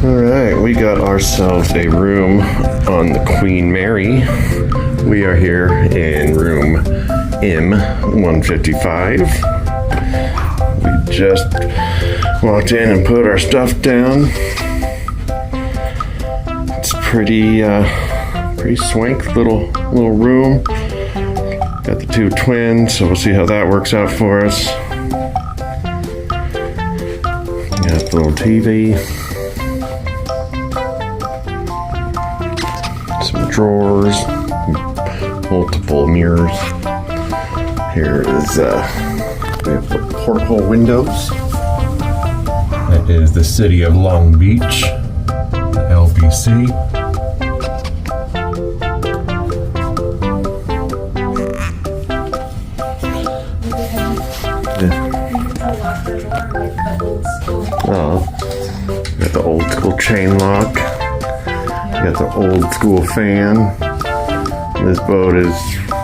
Alright, we got ourselves a room on the Queen Mary. We are here in room M155. We just walked in and put our stuff down. It's pretty swank little room. Got the two twins, so we'll see how that works out for us. Got the little TV. Some drawers. Multiple mirrors. Here is, we have the porthole windows. That is the city of Long Beach, the LBC. Oh, got the old school chain lock. Got the old school fan. This boat is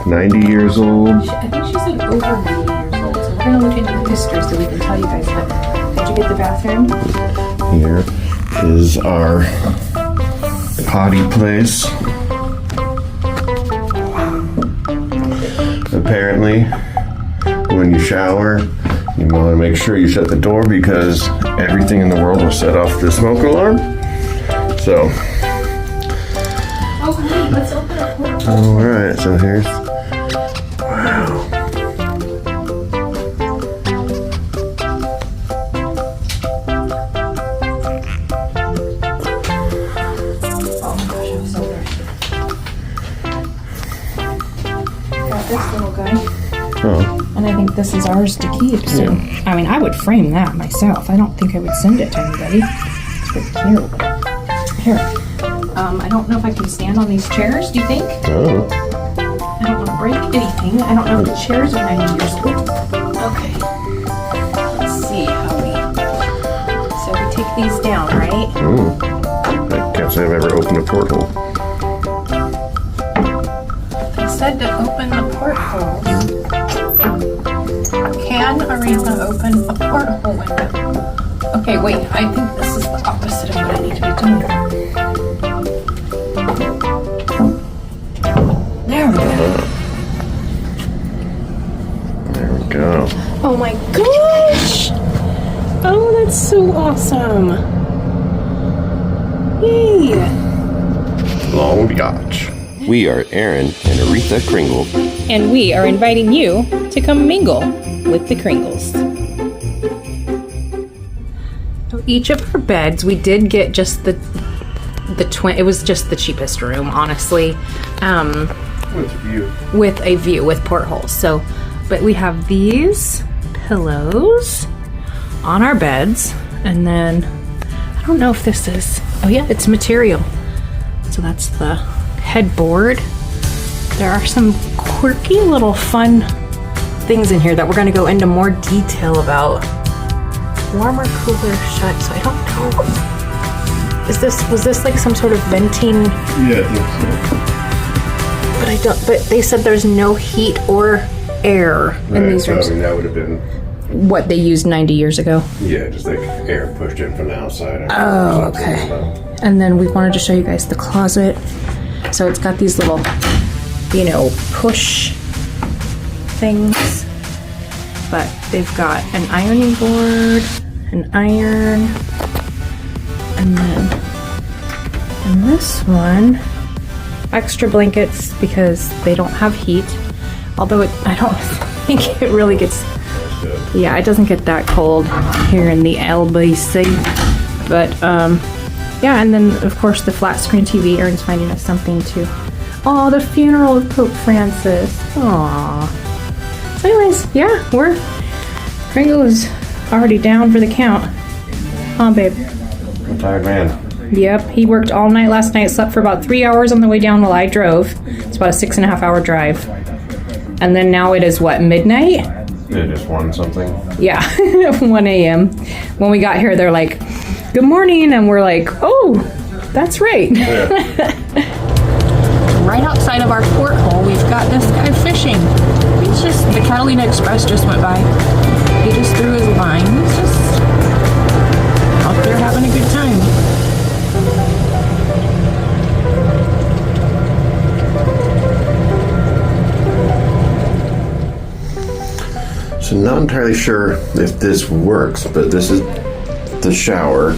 90 years old. I think she said over 90 years old. So we're gonna look into the history so we can tell you guys that. Did you get the bathroom? Here is our potty place. Apparently, when you shower, you want to make sure you shut the door because everything in the world will set off the smoke alarm. So. Oh, hey, let's open up. Alright, so here's. Wow. Oh my gosh, I'm so thirsty. Got this little guy. Oh. And I think this is ours to keep, so. Yeah. I mean, I would frame that myself. I don't think I would send it to anybody. It's pretty cute. Here. I don't know if I can stand on these chairs, do you think? Oh. I don't want to break anything. I don't know if the chairs are 90 years old. Okay. Let's see how we... So we take these down, right? I can't say I've ever opened a porthole. They said to open the portholes. Can Aretha open a porthole window? Okay, wait. I think this is the opposite of what I need to be doing. There we go. There we go. Oh my gosh! Oh, that's so awesome! Yay! Long Beach. We are Aaron and Aretha Kringle. And we are inviting you to come mingle with the Kringles. So each of our beds, we did get just the twin. It was just the cheapest room, honestly. With a view. With a view, with portholes. So, but we have these pillows on our beds, and then I don't know if this is. Oh yeah, it's material. So that's the headboard. There are some quirky little fun things in here that we're going to go into more detail about. Warmer, cooler, shut. So I don't know. Was this like some sort of venting? Yeah, I think so. But they said there's no heat or air in these rooms. I mean, that would have been. What they used 90 years ago. Yeah, just like air pushed in from the outside. Oh, okay. And then we wanted to show you guys the closet. So it's got these little, push things. But they've got an ironing board, an iron, and then in this one, extra blankets because they don't have heat. Although I don't think it really gets, yeah, it doesn't get that cold here in the LBC. But yeah, and then of course the flat screen TV. Aaron's finding us something too. Oh, the funeral of Pope Francis. Aww. So anyways, yeah, Kringle is already down for the count. Huh, babe? I'm tired man. Yep, he worked all night last night, slept for about 3 hours on the way down while I drove. It's about a 6.5 hour drive. And then now it is what, midnight? It just won something. Yeah, 1 a.m. When we got here, they're like, good morning, and we're like, oh, that's right. Yeah. Right outside of our porthole, we've got this guy fishing. The Catalina Express just went by. He just threw his line. He's just out there having a good time. So I'm not entirely sure if this works, but this is the shower,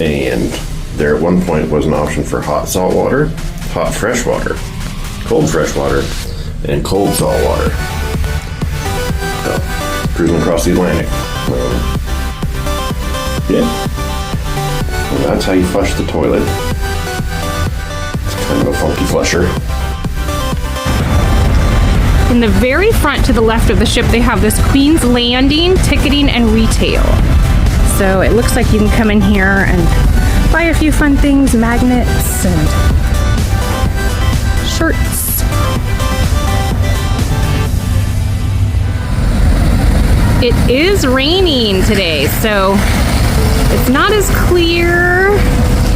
and there at one point was an option for hot salt water, hot fresh water, cold fresh water, and cold salt water. So, cruising across the Atlantic. Yeah. And that's how you flush the toilet. It's kind of a funky flusher. In the very front to the left of the ship, they have this Queen's Landing ticketing and retail. So it looks like you can come in here and buy a few fun things, magnets and shirts. It is raining today, so it's not as clear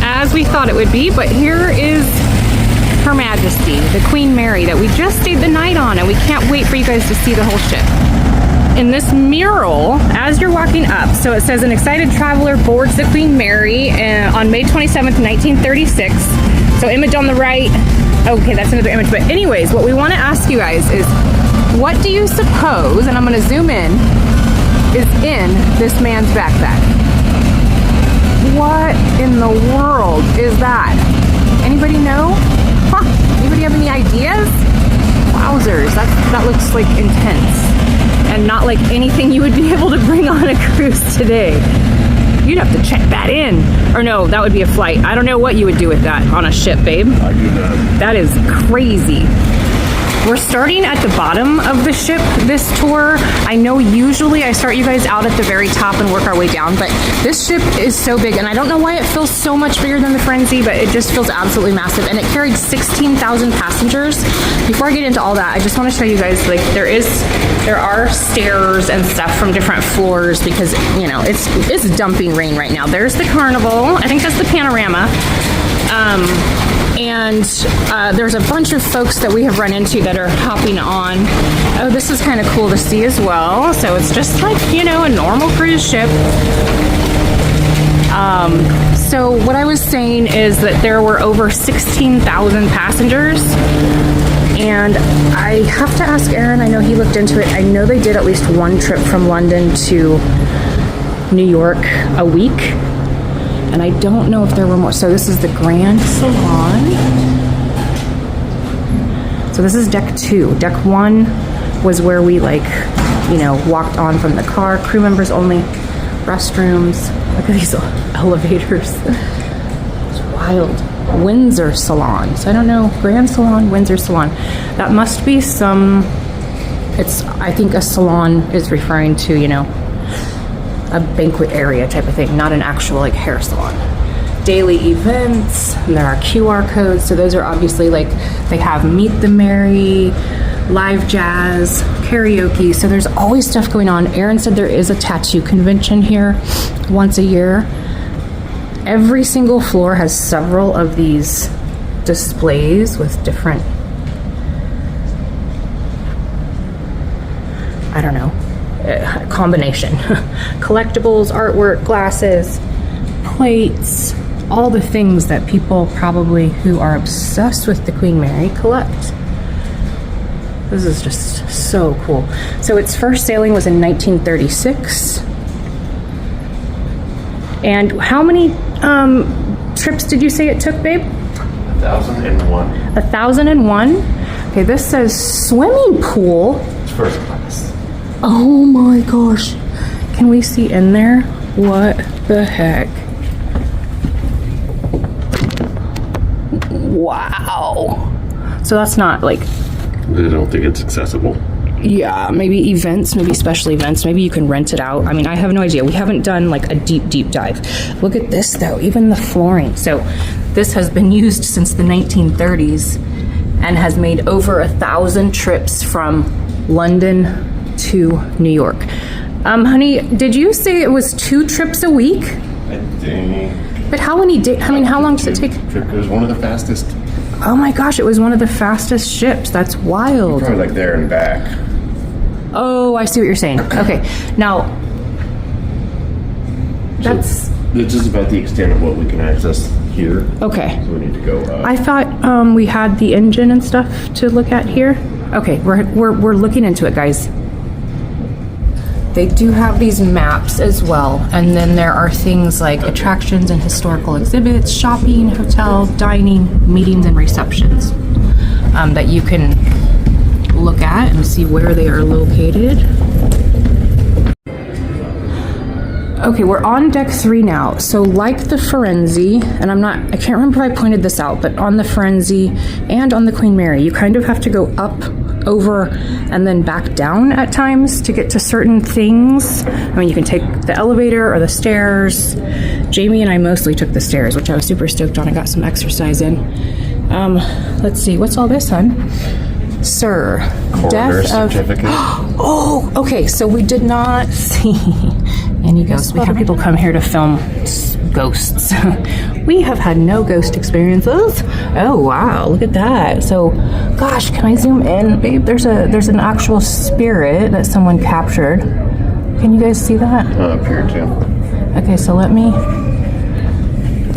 as we thought it would be, but here is Her Majesty, the Queen Mary, that we just stayed the night on, and we can't wait for you guys to see the whole ship. In this mural, as you're walking up, so it says an excited traveler boards the Queen Mary on May 27th, 1936. So image on the right. Okay, that's another image. But anyways, what we want to ask you guys is, what do you suppose, and I'm going to zoom in, is in this man's backpack? What in the world is that? Anybody know? Huh. Anybody have any ideas? Wowzers, that looks like intense. And not like anything you would be able to bring on a cruise today. You'd have to check that in. Or no, that would be a flight. I don't know what you would do with that on a ship, babe. I do not. That is crazy. We're starting at the bottom of the ship this tour. I know usually I start you guys out at the very top and work our way down, but this ship is so big, and I don't know why it feels so much bigger than the Frenzy, but it just feels absolutely massive, and it carried 16,000 passengers. Before I get into all that, I just want to show you guys, like, there are stairs and stuff from different floors because, you know, it's dumping rain right now. There's the Carnival. I think that's the Panorama. And there's a bunch of folks that we have run into that are hopping on. Oh, this is kind of cool to see as well. So it's just like, you know, a normal cruise ship. So what I was saying is that there were over 16,000 passengers. And I have to ask Aaron, I know he looked into it. I know they did at least one trip from London to New York a week. And I don't know if there were more. So this is the Grand Salon. So this is deck 2. Deck 1 was where we, like, you know, walked on from the car. Crew members only. Restrooms. Look at these elevators. It's wild. Windsor Salon. So I don't know. Grand Salon, Windsor Salon. That must be some, I think a salon is referring to, you know, a banquet area type of thing, not an actual like hair salon. Daily events, and there are QR codes. So those are obviously, like, they have Meet the Mary, live jazz, karaoke. So there's always stuff going on. Aaron said there is a tattoo convention here once a year. Every single floor has several of these displays with different, I don't know, combination. Collectibles, artwork, glasses, plates, all the things that people probably who are obsessed with the Queen Mary collect. This is just so cool. So its first sailing was in 1936. And how many trips did you say it took, babe? 1,001. 1,001? Okay, this says swimming pool. It's first class. Oh my gosh. Can we see in there? What the heck? Wow. So that's not like... I don't think it's accessible. Yeah, maybe events, maybe special events. Maybe you can rent it out. I mean, I have no idea. We haven't done like a deep dive. Look at this though, even the flooring. So this has been used since the 1930s and has made over 1,000 trips from London to New York. Honey, did you say it was 2 trips a week? I think. But how many days? I mean, how long does it take? It was one of the fastest. Oh my gosh, it was one of the fastest ships. That's wild. Probably like there and back. Oh, I see what you're saying. Okay, now that's... This is about the extent of what we can access here. Okay. So we need to go up. I thought we had the engine and stuff to look at here. Okay, we're looking into it, guys. They do have these maps as well, and then there are things like attractions and historical exhibits, shopping, hotel, dining, meetings, and receptions that you can look at and see where they are located. Okay, we're on deck 3 now. So like the Firenze, and I can't remember if I pointed this out, but on the Firenze and on the Queen Mary, you kind of have to go up, over, and then back down at times to get to certain things. I mean, you can take the elevator or the stairs. Jamie and I mostly took the stairs, which I was super stoked on. I got some exercise in. Let's see, what's all this, hon? Sir, Coroner's certificate. Oh, okay, so we did not see any ghosts. We have people come here to film ghosts. We have had no ghost experiences. Oh wow, look at that. So, gosh, can I zoom in, babe? There's an actual spirit that someone captured. Can you guys see that? Up here too. Okay, so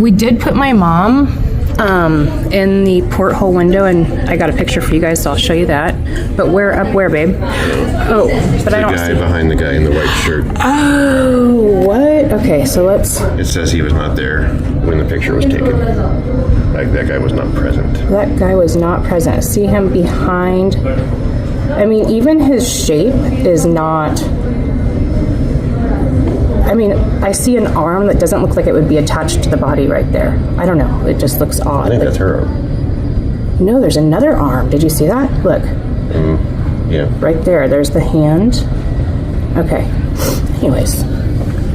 we did put my mom in the porthole window, and I got a picture for you guys, so I'll show you that. But where, babe? Oh, but I don't see. The guy behind the guy in the white shirt. Oh, what? Okay, so let's. It says he was not there when the picture was taken. Like that guy was not present. That guy was not present. See him behind. I mean, even his shape is not. I mean, I see an arm that doesn't look like it would be attached to the body right there. I don't know. It just looks odd. I think that's her arm. No, there's another arm. Did you see that? Look. Yeah. Right there. There's the hand. Okay. Anyways,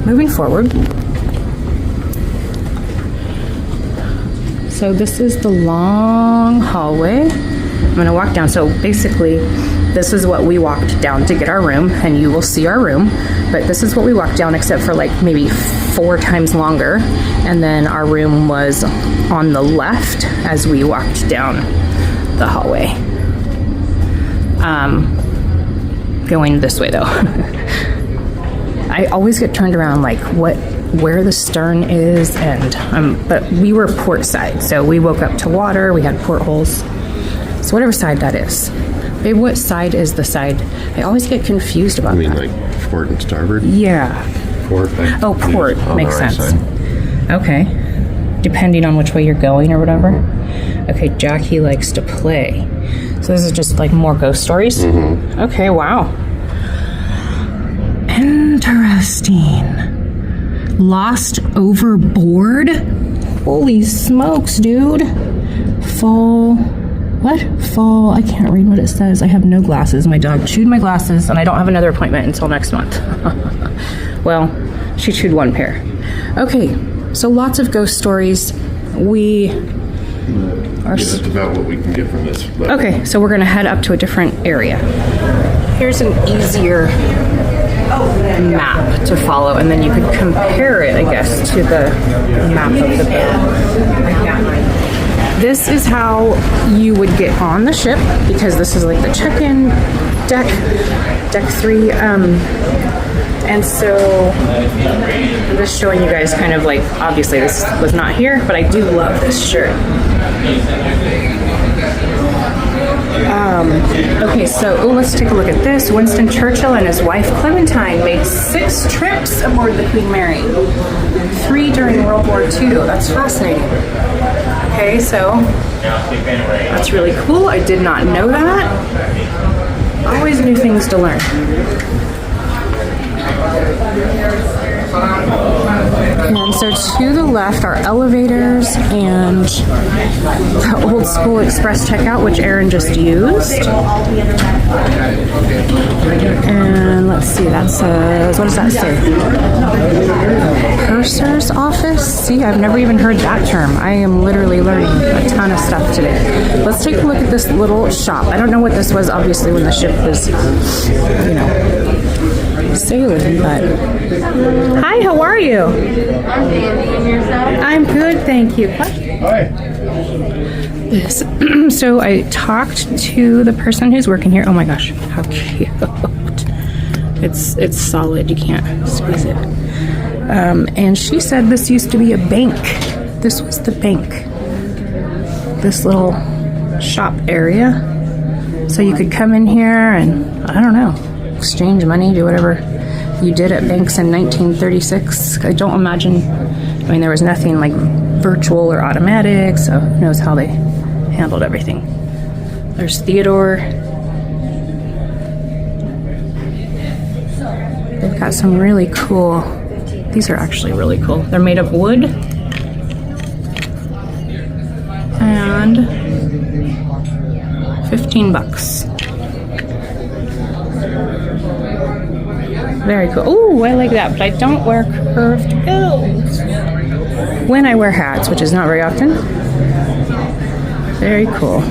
moving forward. So this is the long hallway. I'm going to walk down. So basically, this is what we walked down to get our room, and you will see our room. But this is what we walked down, except for like maybe 4 times longer. And then our room was on the left as we walked down the hallway. Going this way though. I always get turned around like where the stern is, and but we were port side, so we woke up to water. We had portholes. So whatever side that is. Babe, what side is the side? I always get confused about that. I mean, like port and starboard? Yeah. Port. Oh, port. Makes right sense. side. Okay. Depending on which way you're going or whatever. Okay, Jackie likes to play. So this is just like more ghost stories? Mm-hmm. Okay, wow. Interesting. Lost overboard? Holy smokes, dude. Fall... What? Fall, I can't read what it says. I have no glasses. My dog chewed my glasses, and I don't have another appointment until next month. Well, she chewed 1 pair. Okay, so lots of ghost stories. We are... That's about what we can get from this. But okay, so we're going to head up to a different area. Here's an easier map to follow, and then you could compare it, I guess, to the map of the bed. This is how you would get on the ship, because this is like the check-in deck 3. And so I'm just showing you guys kind of like, obviously this was not here, but I do love this shirt. Okay, so let's take a look at this. Winston Churchill and his wife Clementine made 6 trips aboard the Queen Mary. 3 during World War II. That's fascinating. Okay, so that's really cool. I did not know that. Always new things to learn. And so to the left are elevators and the old school express checkout, which Aaron just used. And let's see, that says, what does that say? Purser's office? See, I've never even heard that term. I am literally learning a ton of stuff today. Let's take a look at this little shop. I don't know what this was, obviously, when the ship was, sailing, but... Hi, how are you? I'm Andy, and yourself? I'm good, thank you. Hi. So I talked to the person who's working here. Oh my gosh, how cute. It's solid, you can't squeeze it. And she said this used to be a bank. This was the bank. This little shop area. So you could come in here and, I don't know, exchange money, do whatever you did at Banks in 1936. I don't imagine, I mean, there was nothing like virtual or automatic, so who knows how they handled everything. There's Theodore. They've got some really cool, these are actually really cool. They're made of wood. And $15. Very cool. Oh, I like that, but I don't wear curved bills when I wear hats, which is not very often. Very cool.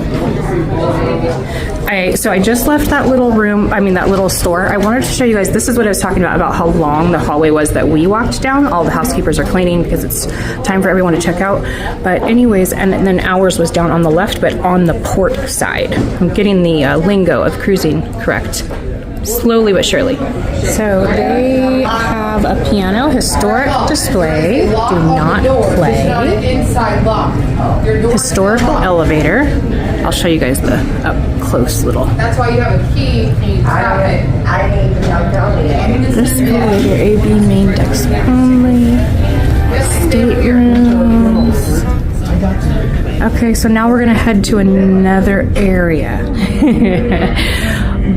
So I just left that little room, that little store. I wanted to show you guys, this is what I was talking about how long the hallway was that we walked down. All the housekeepers are cleaning because it's time for everyone to check out. But anyways, and then ours was down on the left, but on the port side. I'm getting the lingo of cruising correct. Slowly but surely. So they have a piano, historic display, do not play, historical elevator. I'll show you guys the up close little. That's why you have a key and you stop it. I didn't even know. This elevator, AB main decks only, staterooms. Okay, so now we're gonna head to another area.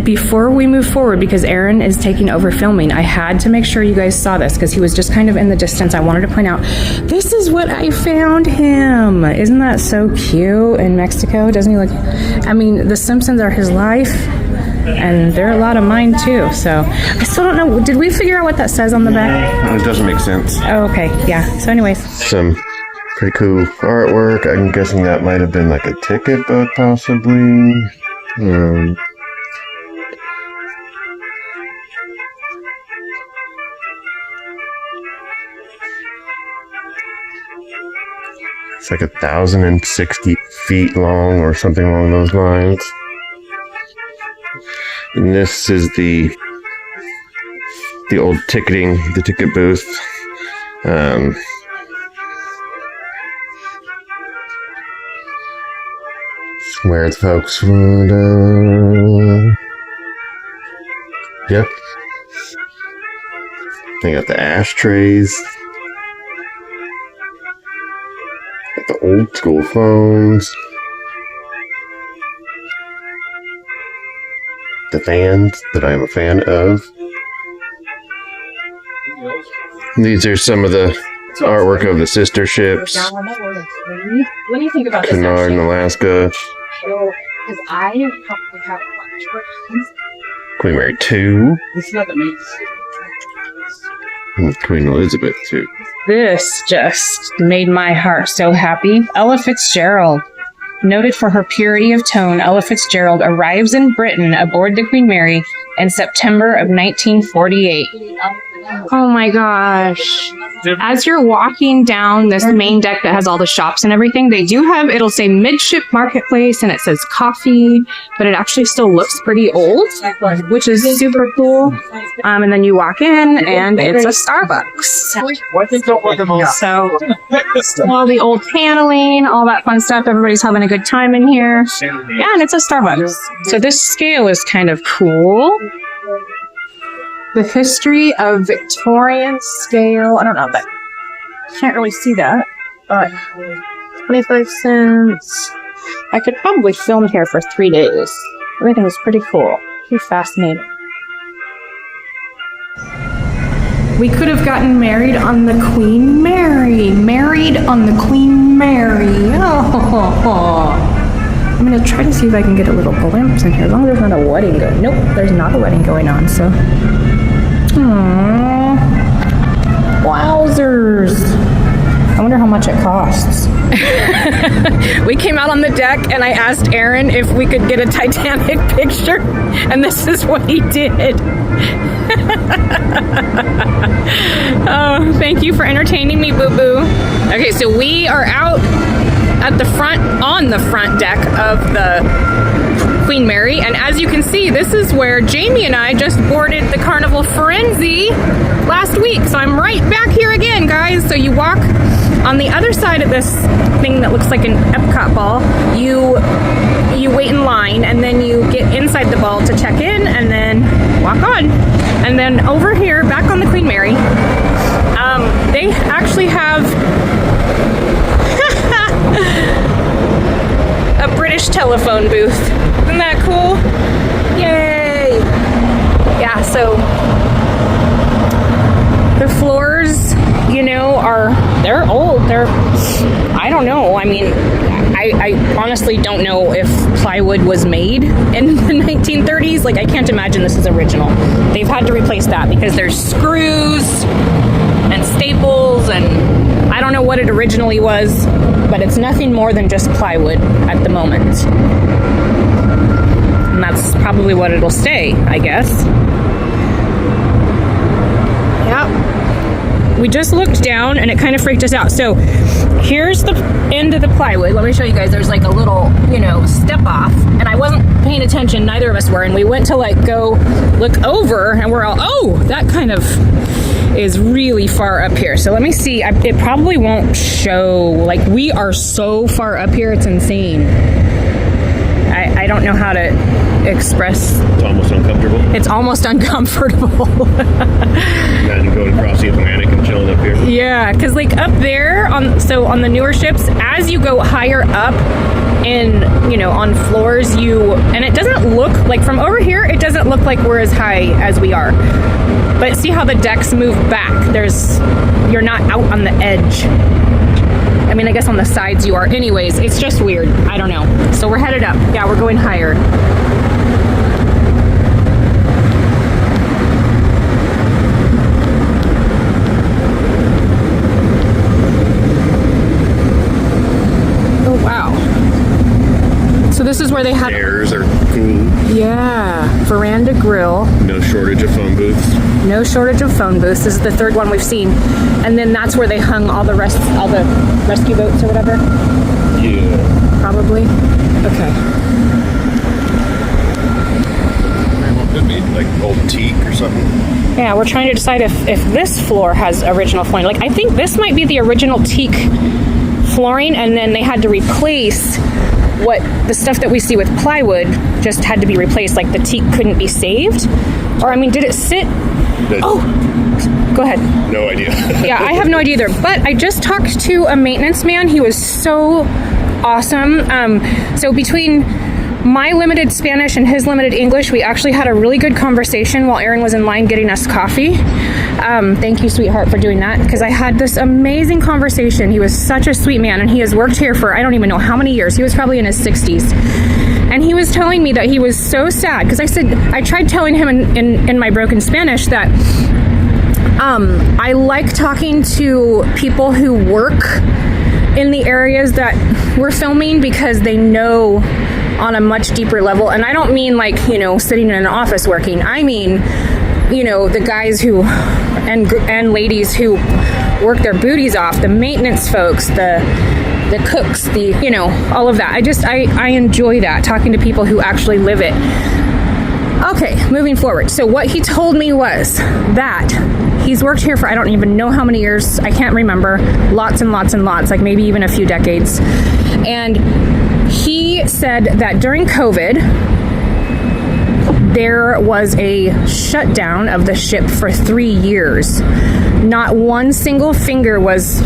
Before we move forward, because Aaron is taking over filming, I had to make sure you guys saw this because he was just kind of in the distance. I wanted to point out, this is what I found him. Isn't that so cute in Mexico? Doesn't he look, I mean, the Simpsons are his life and they're a lot of mine too. So I still don't know, did we figure out what that says on the back? It doesn't make sense. Oh, okay, yeah. So anyways. Some pretty cool artwork. I'm guessing that might have been like a ticket book possibly. It's like 1,060 feet long or something along those lines. And this is the old ticketing, the ticket booth. Where the folks would, yep. They got the ashtrays. Got the old school phones. The fans that I'm a fan of. These are some of the artwork of the sister ships. What do you think about this? Cunard in Alaska. Because I probably have a bunch of questions. Queen Mary 2. It's not the main. And Queen Elizabeth 2. This just made my heart so happy. Ella Fitzgerald. Noted for her purity of tone, Ella Fitzgerald arrives in Britain aboard the Queen Mary in September of 1948. Oh my gosh. As you're walking down this main deck that has all the shops and everything, they do have, it'll say Midship Marketplace and it says coffee, but it actually still looks pretty old, which is super cool. And then you walk in and it's a Starbucks. So all the old paneling, all that fun stuff, everybody's having a good time in here. Yeah, and it's a Starbucks. So this scale is kind of cool. The history of Victorian scale. I don't know, but can't really see that. But 25 cents. I could probably film here for 3 days. Everything was pretty cool. Pretty fascinating. We could have gotten married on the Queen Mary. Married on the Queen Mary. Oh. I'm gonna try to see if I can get a little glimpse in here. As long as there's not a wedding going. Nope, there's not a wedding going on. So. Aww. Wowzers. I wonder how much it costs. We came out on the deck and I asked Aaron if we could get a Titanic picture, and this is what he did. Oh, thank you for entertaining me, boo-boo. Okay, so we are out at the front, on the front deck of the Queen Mary, and as you can see, this is where Jamie and I just boarded the Carnival Firenze last week. So I'm right back here again, guys. So you walk on the other side of this thing that looks like an Epcot ball. You wait in line, and then you get inside the ball to check in, and then walk on. And then over here, back on the Queen Mary, they actually have a British telephone booth. Isn't that cool? Yay! Yeah, so the floors, you know, they're old. I don't know. I mean, I honestly don't know if plywood was made in the 1930s. Like, I can't imagine this is original. They've had to replace that because there's screws and staples, and I don't know what it originally was, but it's nothing more than just plywood at the moment. And that's probably what it'll stay, I guess. Yep. We just looked down and it kind of freaked us out. So here's the end of the plywood. Let me show you guys. There's like a little, you know, step off, and I wasn't paying attention, neither of us were, and we went to like go look over and we're all, oh, that kind of is really far up here. So let me see. It probably won't show. Like, we are so far up here, it's insane. I don't know how to express. It's almost uncomfortable. It's almost uncomfortable. Imagine going across the Atlantic and chilling up here. Yeah, because like up there on the newer ships, as you go higher up in, you know, on floors, and it doesn't look like from over here, it doesn't look like we're as high as we are. But see how the decks move back. You're not out on the edge. I mean, I guess on the sides you are. Anyways, it's just weird. I don't know. So we're headed up. Yeah, we're going higher. Oh, wow. So this is where they have... Chairs are cool. Yeah. Veranda grill. No shortage of phone booths. No shortage of phone booths. This is the third one we've seen. And then that's where they hung all the rescue boats or whatever? Yeah. Probably? Okay. What could be? Like old teak or something? Yeah, we're trying to decide if this floor has original flooring. Like, I think this might be the original teak flooring, and then they had to replace what the stuff that we see with plywood just had to be replaced. Like, the teak couldn't be saved. Or, I mean, did it sit... Oh, go ahead. No idea. Yeah, I have no idea either. But I just talked to a maintenance man. He was so awesome. So between my limited Spanish and his limited English, we actually had a really good conversation while Aaron was in line getting us coffee. Thank you, sweetheart, for doing that, because I had this amazing conversation. He was such a sweet man, and he has worked here for I don't even know how many years. He was probably in his 60s. And he was telling me that he was so sad, because I tried telling him in my broken Spanish that I like talking to people who work in the areas that we're filming, because they know on a much deeper level. And I don't mean like, you know, sitting in an office working. I mean, you know, the guys who and ladies who work their booties off, the maintenance folks, the cooks, you know, all of that. I enjoy that, talking to people who actually live it. Okay, moving forward. So what he told me was that he's worked here for I don't even know how many years. I can't remember. Lots and lots and lots, like maybe even a few decades. And he said that during COVID, there was a shutdown of the ship for 3 years. Not one single finger was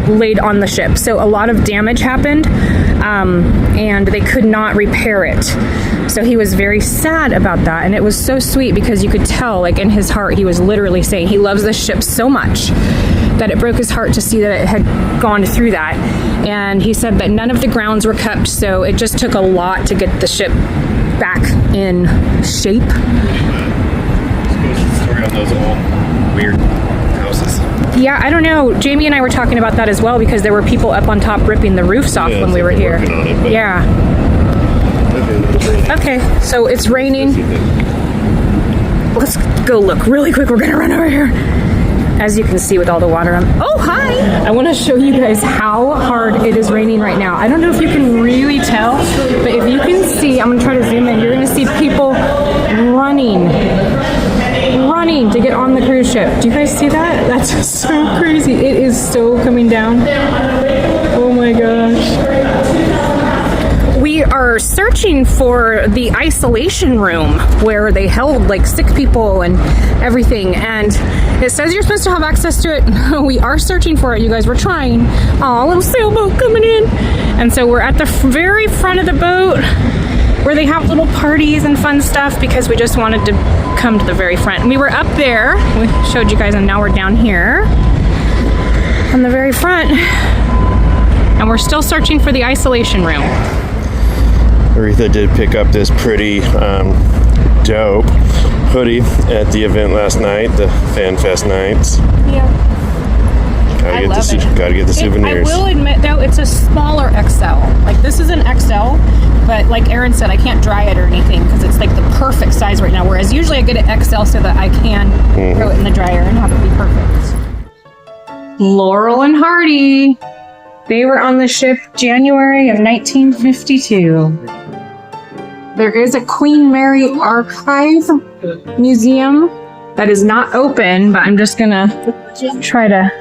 laid on the ship. So a lot of damage happened, and they could not repair it. So he was very sad about that. And it was so sweet, because you could tell, like, in his heart, he was literally saying he loves this ship so much that it broke his heart to see that it had gone through that. And he said that none of the grounds were kept, so it just took a lot to get the ship back in shape. Story on those old weird houses. Yeah, I don't know. Jamie and I were talking about that as well, because there were people up on top ripping the roofs off when we were here. On it, yeah. Okay, so it's raining. Let's go look really quick. We're gonna run over here. As you can see with all the water on. Oh, hi! I want to show you guys how hard it is raining right now. I don't know if you can really tell, but if you can see, I'm gonna try to zoom in. You're gonna see people running to get on the cruise ship. Do you guys see that? That's so crazy. It is so coming down. Oh my gosh. We are were searching for the isolation room where they held like sick people and everything, and it says you're supposed to have access to it. We are searching for it, you guys. We're trying. Oh, little sailboat coming in. And so we're at the very front of the boat where they have little parties and fun stuff, because we just wanted to come to the very front. And we were up there, we showed you guys, and now we're down here on the very front, and we're still searching for the isolation room. Aretha did pick up this pretty dope hoodie at the event last night, the Fan Fest nights. Yeah. Gotta get the souvenirs. I will admit though, it's a smaller XL. Like this is an XL, but like Aaron said, I can't dry it or anything because it's like the perfect size right now. Whereas usually I get it XL so that I can throw it in the dryer and have it be perfect. Laurel and Hardy. They were on the ship January of 1952. There is a Queen Mary Archive Museum that is not open, but I'm just gonna try to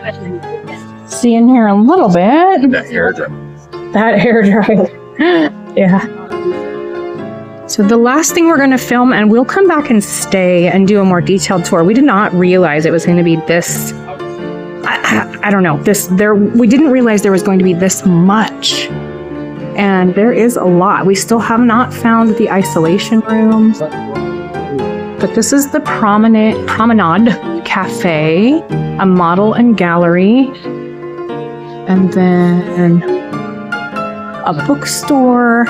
see in here a little bit. That hair dryer. That hair dryer. Yeah. So the last thing we're gonna film, and we'll come back and stay and do a more detailed tour. We did not realize it was gonna be this, I don't know, we didn't realize there was going to be this much. And there is a lot. We still have not found the isolation rooms. But this is the Promenade Cafe, a model and gallery, and then a bookstore.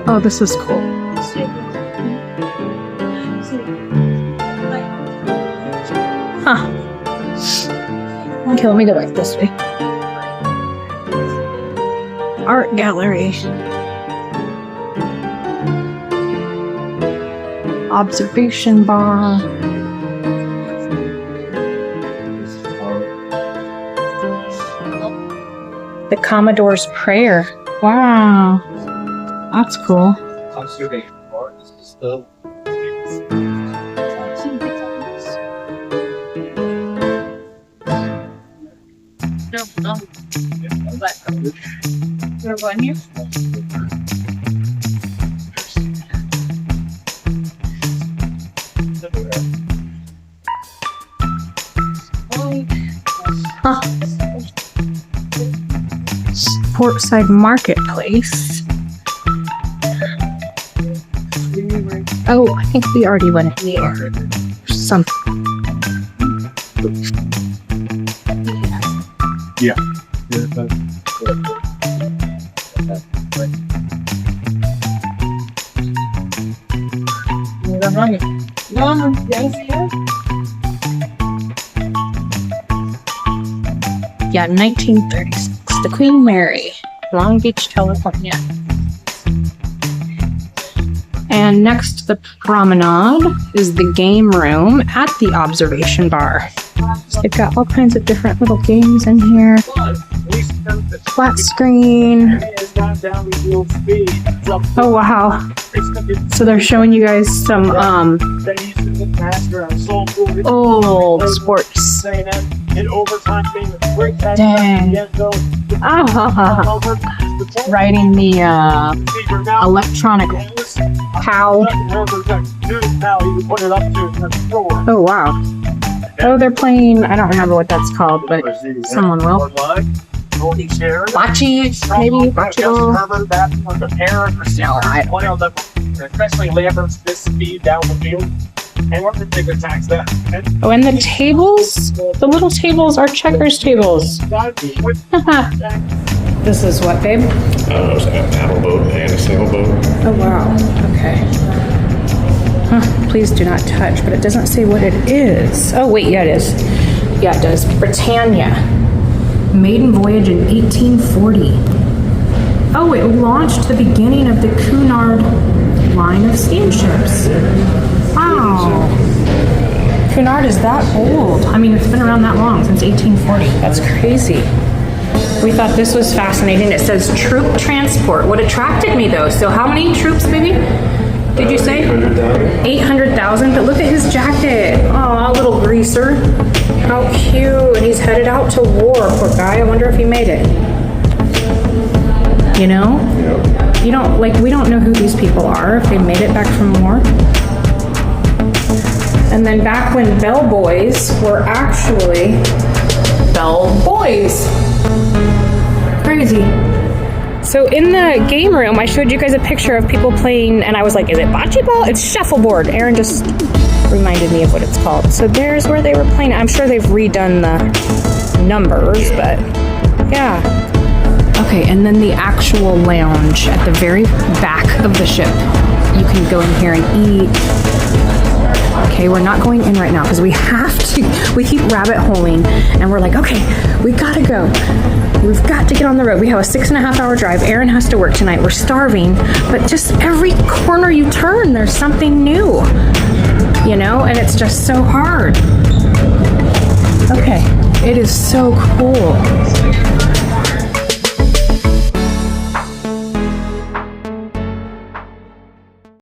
Oh, this is cool. Huh. Okay, let me go back this way. Art gallery. Observation bar. The Commodore's Prayer. Wow. That's cool. Huh. Portside Marketplace. Oh, I think we already went in there. Something. Yeah. Yeah, 1930s. The Queen Mary, Long Beach, California. And next to the promenade is the game room at the observation bar. They've got all kinds of different little games in here. Flat screen. Oh wow. So they're showing you guys some old sports. Dang. Riding the electronic cow. Oh wow. Oh, they're playing, I don't remember what that's called, but someone will. Bocce, maybe? Bocce. No, I don't. Especially Lambert's this speed down the field. And what the bigger tax that? Oh, and the tables? The little tables are checkers tables. This is what, babe? It's like a paddle boat and a single boat. Oh, wow. Okay. Huh. Please do not touch, but it doesn't say what it is. Oh, wait, yeah, it is. Yeah, it does. Britannia. Maiden voyage in 1840. Oh, it launched the beginning of the Cunard line of steamships. Wow. Cunard is that old. I mean, it's been around that long, since 1840. That's crazy. We thought this was fascinating. It says troop transport. What attracted me though, so how many troops, baby? Did you say? 800,000. 800,000, but look at his jacket. Oh, little greaser. How cute. And he's headed out to war, poor guy. I wonder if he made it. You know? Yep. You don't, like, we don't know who these people are, if they made it back from war. And then back when bellboys were actually bellboys. Crazy. So in the game room, I showed you guys a picture of people playing, and I was like, is it bocce ball? It's shuffleboard. Aaron just reminded me of what it's called. So there's where they were playing. I'm sure they've redone the numbers, but yeah. Okay, and then the actual lounge at the very back of the ship. You can go in here and eat. Okay, we're not going in right now because we have to. We keep rabbit holing, and we're like, okay, we gotta go. We've got to get on the road. We have a 6.5 hour drive. Aaron has to work tonight. We're starving, but just every corner you turn, there's something new, you know, and it's just so hard. Okay, it is so cool.